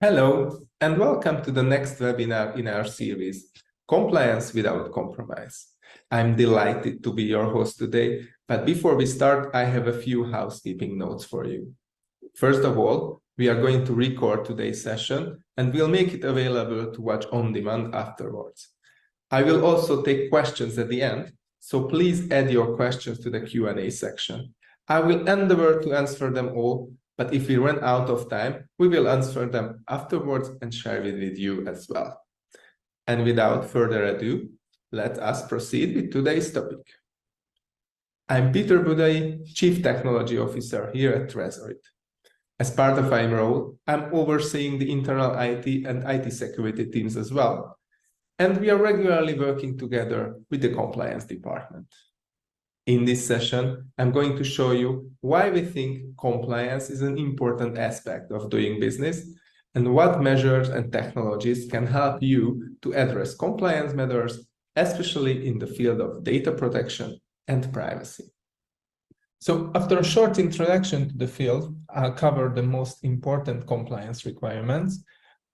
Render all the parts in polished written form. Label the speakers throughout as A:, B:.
A: Hello, and welcome to the next webinar in our series, Compliance Without Compromise. I'm delighted to be your host today, but before we start, I have a few housekeeping notes for you. First of all, we are going to record today's session, and we'll make it available to watch on demand afterwards. I will also take questions at the end, so please add your questions to the Q&A section. I will endeavor to answer them all, but if we run out of time, we will answer them afterwards and share it with you as well. And without further ado, let us proceed with today's topic. I'm Peter Budai, Chief Technology Officer here at Tresorit. As part of my role, I'm overseeing the internal IT and IT security teams as well. And we are regularly working together with the compliance department. In this session, I'm going to show you why we think compliance is an important aspect of doing business and what measures and technologies can help you to address compliance matters, especially in the field of data protection and privacy. So after a short introduction to the field, I'll cover the most important compliance requirements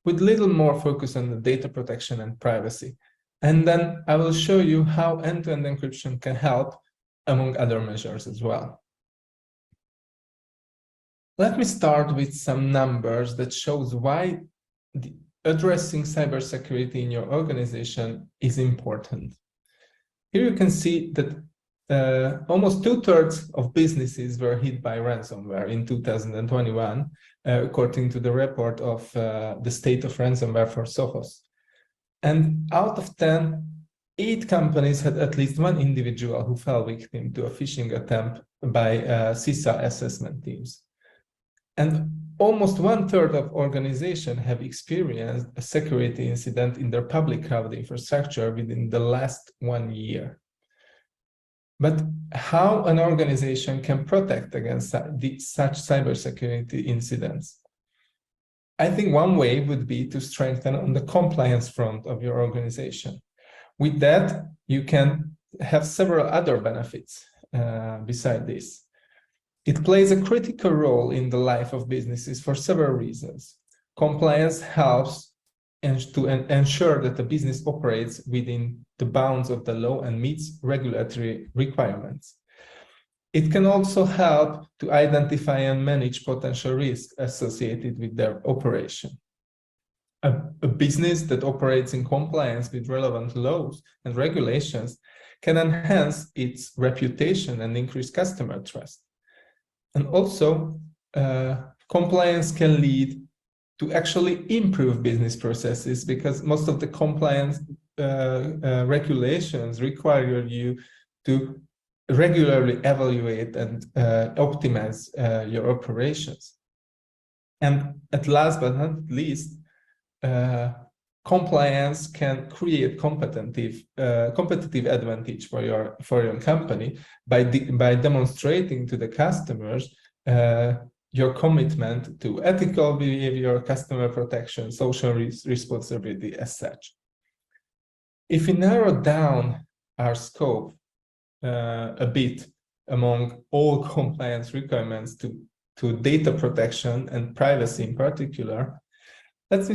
A: with little more focus on the data protection and privacy. And then I will show you how end-to-end encryption can help, among other measures as well. Let me start with some numbers that shows why addressing cybersecurity in your organization is important. Here you can see that almost 2/3 of businesses were hit by ransomware in 2021, according to the report of the state of ransomware for Sophos. And out of 10, 8 companies had at least one individual who fell victim to a phishing attempt by CISO assessment teams. And almost 1/3 of organizations have experienced a security incident in their public cloud infrastructure within the last 1 year. But how an organization can protect against such cybersecurity incidents? I think one way would be to strengthen on the compliance front of your organization. With that, you can have several other benefits beside this. It plays a critical role in the life of businesses for several reasons. Compliance helps to ensure that the business operates within the bounds of the law and meets regulatory requirements. It can also help to identify and manage potential risks associated with their operation. A business that operates in compliance with relevant laws and regulations can enhance its reputation and increase customer trust. And also, compliance can lead to actually improve business processes because most of the compliance regulations require you to regularly evaluate and optimize your operations. And at last but not least, compliance can create competitive advantage for your company by demonstrating to the customers your commitment to ethical behavior, customer protection, social responsibility as such. If we narrow down our scope a bit among all compliance requirements to data protection and privacy in particular, let's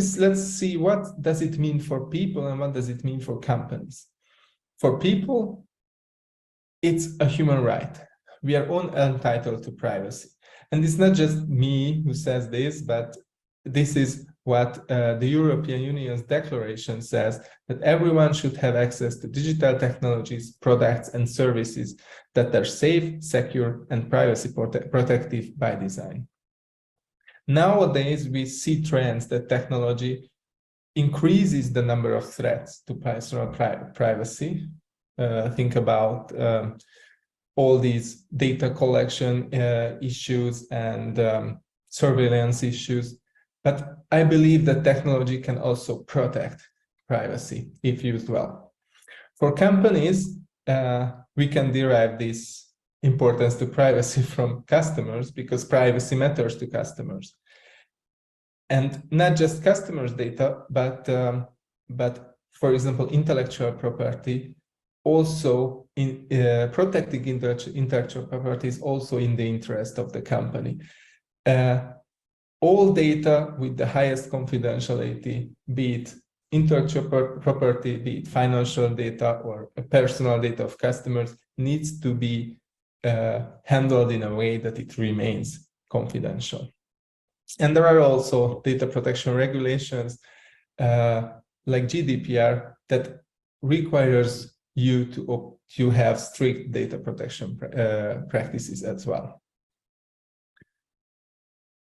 A: see what does it mean for people and what does it mean for companies. For people, it's a human right. We are all entitled to privacy. And it's not just me who says this, but this is what the European Union's declaration says, that everyone should have access to digital technologies, products, and services that are safe, secure, and privacy protective by design. Nowadays, we see trends that technology increases the number of threats to personal privacy. Think about all these data collection issues and surveillance issues. But I believe that technology can also protect privacy if used well. For companies, we can derive this importance to privacy from customers because privacy matters to customers. And not just customers' data, but for example, intellectual property, also in protecting intellectual property is also in the interest of the company. all data with the highest confidentiality, be it intellectual property, be it financial data or personal data of customers, needs to be handled in a way that it remains confidential. And there are also data protection regulations like GDPR that requires you to have strict data protection practices as well.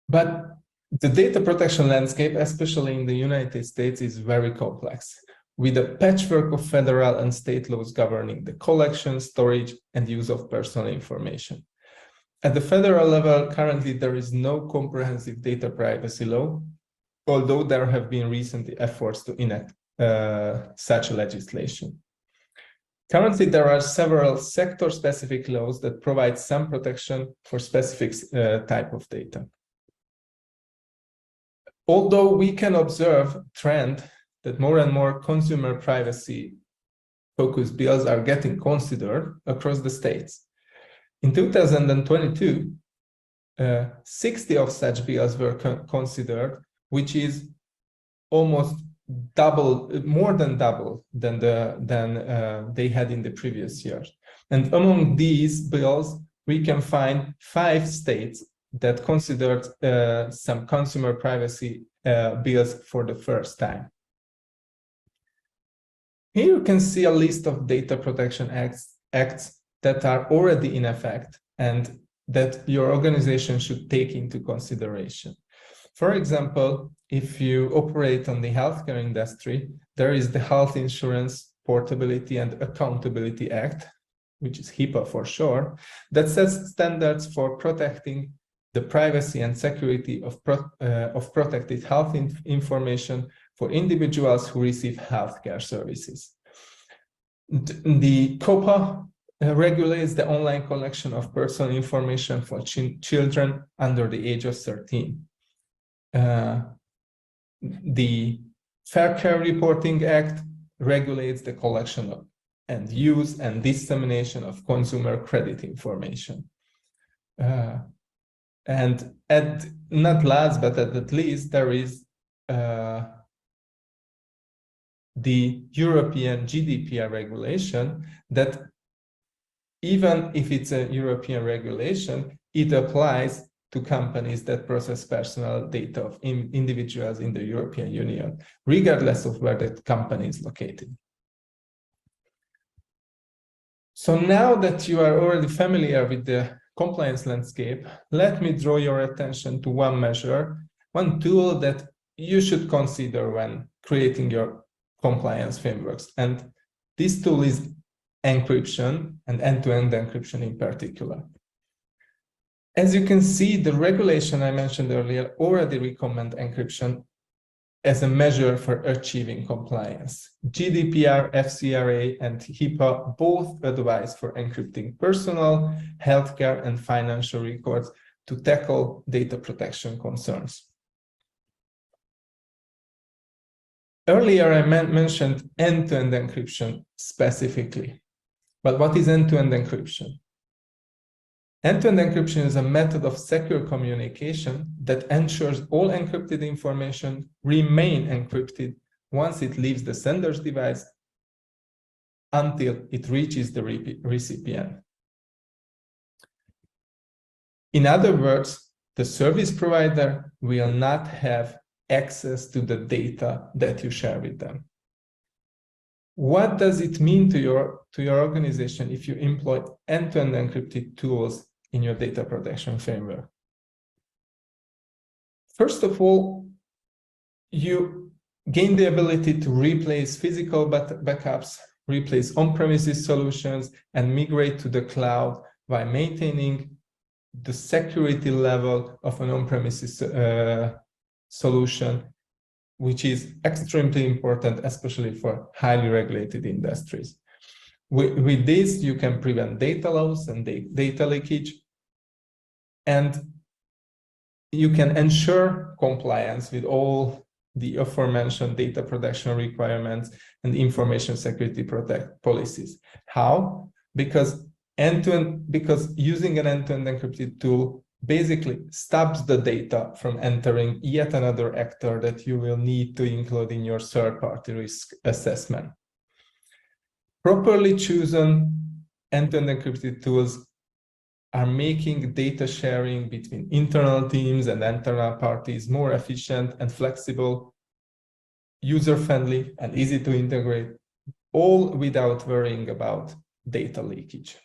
A: But the data protection landscape, especially in the United States, is very complex, with a patchwork of federal and state laws governing the collection, storage, and use of personal information. At the federal level, currently there is no comprehensive data privacy law, although there have been recent efforts to enact such legislation. Currently, there are several sector-specific laws that provide some protection for specific type of data. Although we can observe a trend that more and more consumer privacy-focused bills are getting considered across the states. In 2022, 60 of such bills were considered, which is almost double, more than double than they had in the previous years. And among these bills, we can find 5 states that considered some consumer privacy bills for the first time. Here you can see a list of data protection acts that are already in effect and that your organization should take into consideration. For example, if you operate on the healthcare industry, there is the Health Insurance Portability and Accountability Act, which is HIPAA for short, that sets standards for protecting the privacy and security of protected health information for individuals who receive healthcare services. The COPA regulates the online collection of personal information for children under the age of 13. The Fair Care Reporting Act regulates the collection of and use and dissemination of consumer credit information. And not last, but at least there is the European GDPR regulation that even if it's a European regulation, it applies to companies that process personal data of individuals in the European Union, regardless of where that company is located. So now that you are already familiar with the compliance landscape, let me draw your attention to one measure, one tool that you should consider when creating your compliance frameworks. And this tool is encryption and end-to-end encryption in particular. As you can see, the regulation I mentioned earlier already recommend encryption as a measure for achieving compliance. GDPR, FCRA, and HIPAA both advise for encrypting personal, healthcare, and financial records to tackle data protection concerns. Earlier, I mentioned end-to-end encryption specifically. But what is end-to-end encryption? End-to-end encryption is a method of secure communication that ensures all encrypted information remain encrypted once it leaves the sender's device until it reaches the recipient. In other words, the service provider will not have access to the data that you share with them. What does it mean to your organization if you employ end-to-end encrypted tools in your data protection framework? First of all, you gain the ability to replace physical backups, replace on-premises solutions, and migrate to the cloud while maintaining the security level of an on-premises solution, which is extremely important, especially for highly regulated industries. With this, you can prevent data loss and data leakage, and you can ensure compliance with all the aforementioned data protection requirements and information security policies. How? Because using an end-to-end encrypted tool basically stops the data from entering yet another actor that you will need to include in your third-party risk assessment. Properly chosen end-to-end encrypted tools are making data sharing between internal teams and internal parties more efficient and flexible, user-friendly, and easy to integrate, all without worrying about data leakage.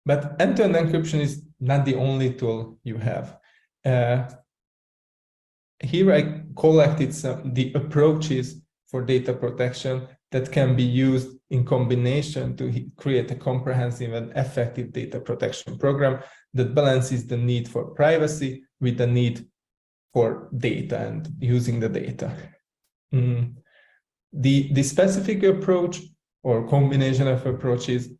A: But end-to-end encryption is not the only tool you have. Here I collected the approaches for data protection that can be used in combination to create a comprehensive and effective data protection program that balances the need for privacy with the need for data and using the data. The specific approach or combination of approaches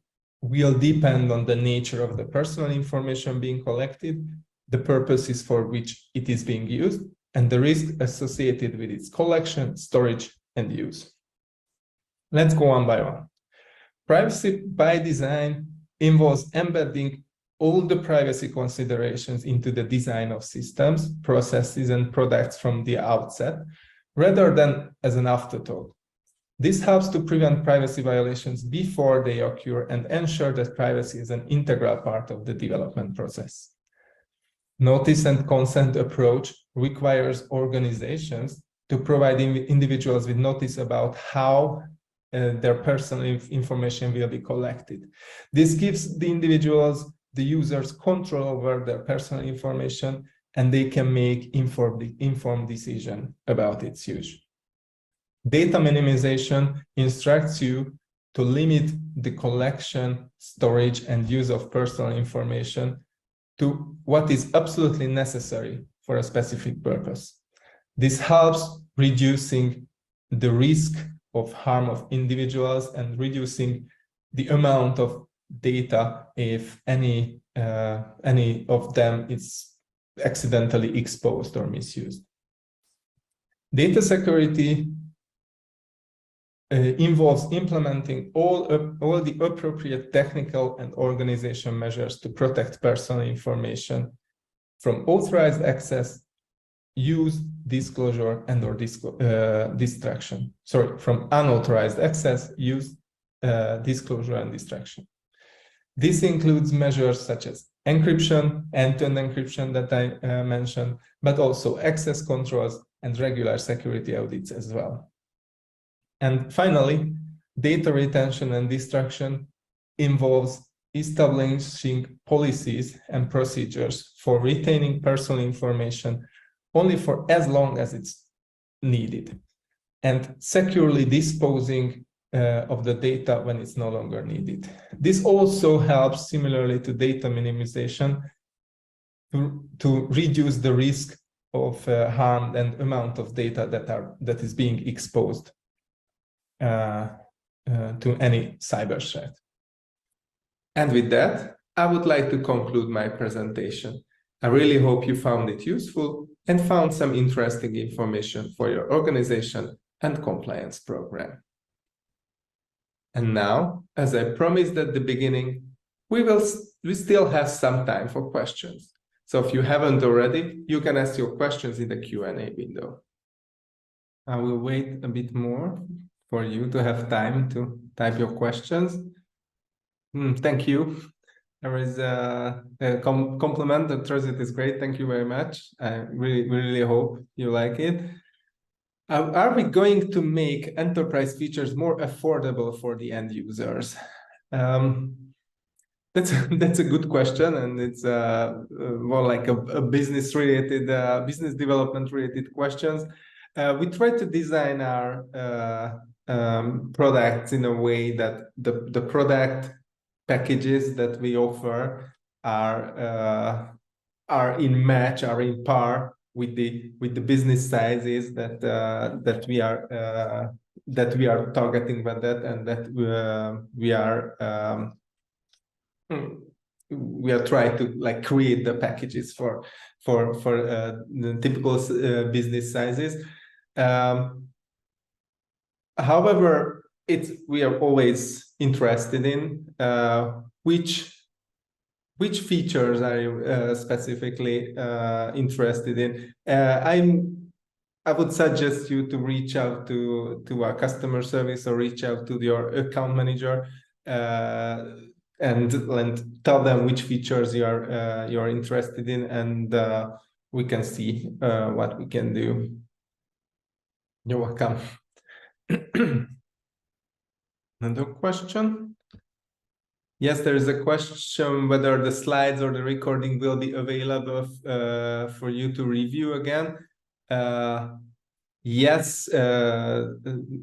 A: will depend on the nature of the personal information being collected, the purposes for which it is being used, and the risk associated with its collection, storage, and use. Let's go one by one. Privacy by design involves embedding all the privacy considerations into the design of systems, processes, and products from the outset, rather than as an afterthought. This helps to prevent privacy violations before they occur and ensure that privacy is an integral part of the development process. Notice and consent approach requires organizations to provide individuals with notice about how their personal information will be collected. This gives the individuals, the users, control over their personal information, and they can make informed decision about its use. Data minimization instructs you to limit the collection, storage, and use of personal information to what is absolutely necessary for a specific purpose. This helps reducing the risk of harm of individuals and reducing the amount of data if any of them is accidentally exposed or misused. Data security involves implementing all the appropriate technical and organization measures to protect personal information from authorized access, use, disclosure, and or distraction. Sorry, from unauthorized access, use, disclosure, and distraction. This includes measures such as encryption, end-to-end encryption that I mentioned, but also access controls and regular security audits as well. And finally, data retention and destruction involves establishing policies and procedures for retaining personal information only for as long as it's needed, and securely disposing of the data when it's no longer needed. This also helps, similarly to data minimization, to reduce the risk of harm and amount of data that is being exposed to any cyber threat. And with that, I would like to conclude my presentation. I really hope you found it useful and found some interesting information for your organization and compliance program. And now, as I promised at the beginning, we still have some time for questions. So if you haven't already, you can ask your questions in the Q&A window. I will wait a bit more for you to have time to type your questions. Thank you. There is a compliment that Tresorit is great. Thank you very much. I really hope you like it. Are we going to make enterprise features more affordable for the end users? That's a good question, and it's more like a business development related questions. We try to design our products in a way that the product packages that we offer are in par with the business sizes that we are targeting with that, and that we are trying to like create the packages for the typical business sizes. However, we are always interested in which which features are you specifically interested in? I would suggest you to reach out to our customer service or reach out to your account manager and tell them which features you're interested in, and we can see what we can do. You're welcome. Another question? Yes, there is a question whether the slides or the recording will be available for you to review again. Yes,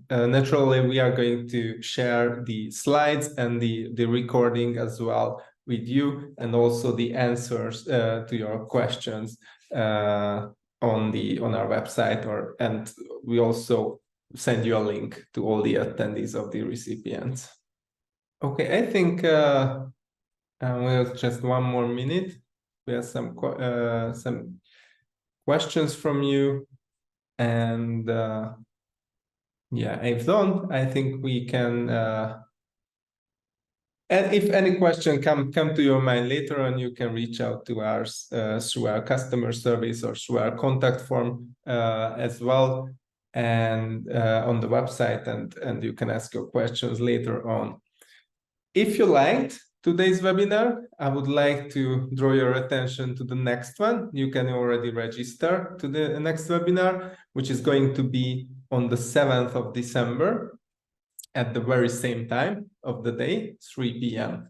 A: naturally, we are going to share the slides and the recording as well with you, and also the answers to your questions on our website, and we also send you a link to all the attendees of the recipients. Okay, I think we'll just one more minute. We have some questions from you, and yeah, if not, I think we can. And if any question come to your mind later on, you can reach out to us through our customer service or through our contact form as well, and on the website, and you can ask your questions later on. If you liked today's webinar, I would like to draw your attention to the next one. You can already register to the next webinar, which is going to be on the 7th of December at the very same time of the day, 3 p.m.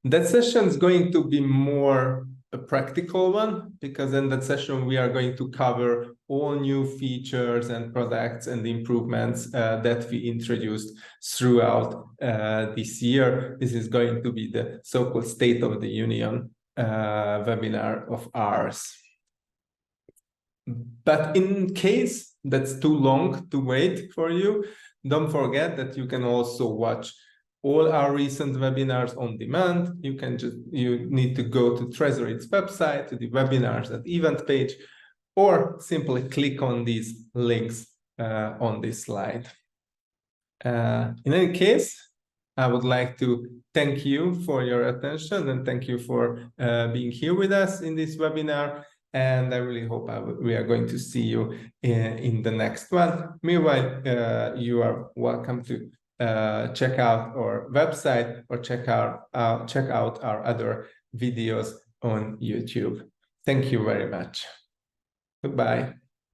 A: That session is going to be more a practical one, because in that session we are going to cover all new features and products and improvements that we introduced throughout this year. This is going to be the so-called State of the Union webinar of ours. But in case that's too long to wait for you, don't forget that you can also watch all our recent webinars on demand. You need to go to Tresorit's website, to the webinars and event page, or simply click on these links on this slide. In any case, I would like to thank you for your attention, and thank you for being here with us in this webinar. And I really hope we are going to see you in the next one. Meanwhile, you are welcome to check out our website or check out our other videos on YouTube. Thank you very much. Goodbye.